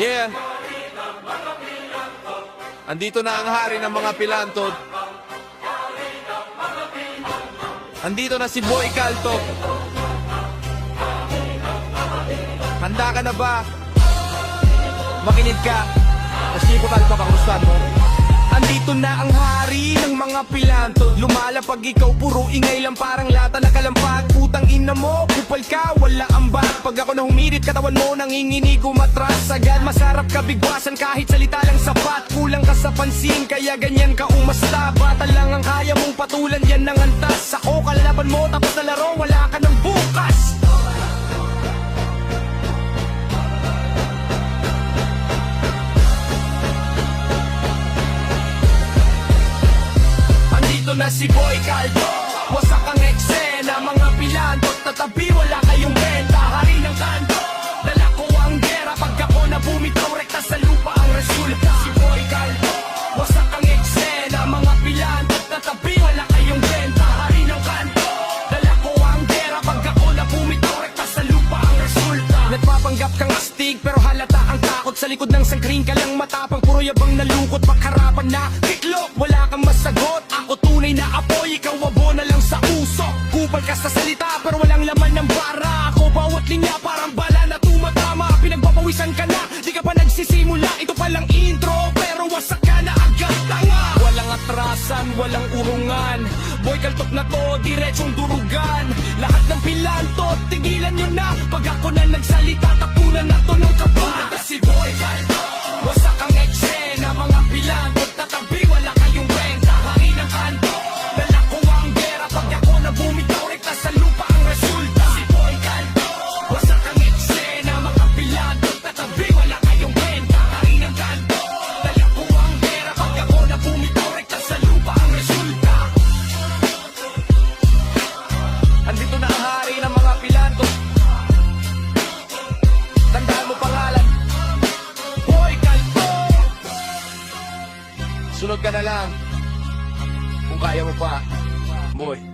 Yeah. Andito na ang hari ng mga pilantod. Andito na si Boy Calto. Handa ka na ba? Makinig ka. Kasi ko Calto, kamustahan mo. Andito na ang hari ng mga pilantod. Lumalapag ikaw, puro ingay lang, parang lata na kalampag. Putang ina mo, kupal ka, wala ambag. Pag ako na humirit, katawan mo nanginginig, umatras agad. Masarap ka bigwasan kahit salita lang sapat. Kulang ka sa pansin, kaya ganyan ka umasta. Bata lang ang kaya mong patulan, yan ang antas. Ako, kalalaban mo, tapos na laro, wala ka ng bukas. Andito na si Boy Calto. Wasak ang eksena, mga pilantot na tabi, wala kayong benta. Hari ng kanto, dala ko ang gera. Pag ako na bumitaw, rekta sa lupa ang resulta. Si Boy Calto, wasak ang eksena, mga pilantot na tabi, wala kayong benta. Hari ng kanto, dala ko ang gera. Pag ako na bumitaw, rekta sa lupa ang resulta. Nagpapanggap kang astig, pero halata ang takot. Sa likod ng sangkring ka lang matapang, puro yabang nalukot. Pagkarapan na kiklop, wala kang masagot. Ako tunay na apoy, ikaw abo na lang sa usok. Kupal ka sa salita, pero walang laman ng bara. Ako bawat linya, parang bala na tumatama. Pinagpapawisan ka na, di ka pa nagsisimula. Ito palang intro, pero wasak ka na agad. Tanga! Walang atrasan, walang urungan. Boy Caltok na to, diretsong durugan. Lahat ng pilantot, tigilan nyo na. Pag ako na nagsalita, tapunan na to ng kaban. Si Boy Caltok, wasak ang eksena, mga pilantot na tabi, wala kayong renta. Hari ng kanto, dala ko ang gera. Pag ako na bumitaw, rekta sa lupa ang resulta. Si Boy Caltok, wasak ang eksena, mga pilantot na tabi, wala kayong renta. Hari ng kanto, dala ko ang gera. Pag ako na bumitaw, rekta sa lupa ang resulta. Andito na ang hari ng mga pilantot. Tandaan mo pangalan, Boy Calto. Sunod ka na lang kung kaya mo pa, Boy.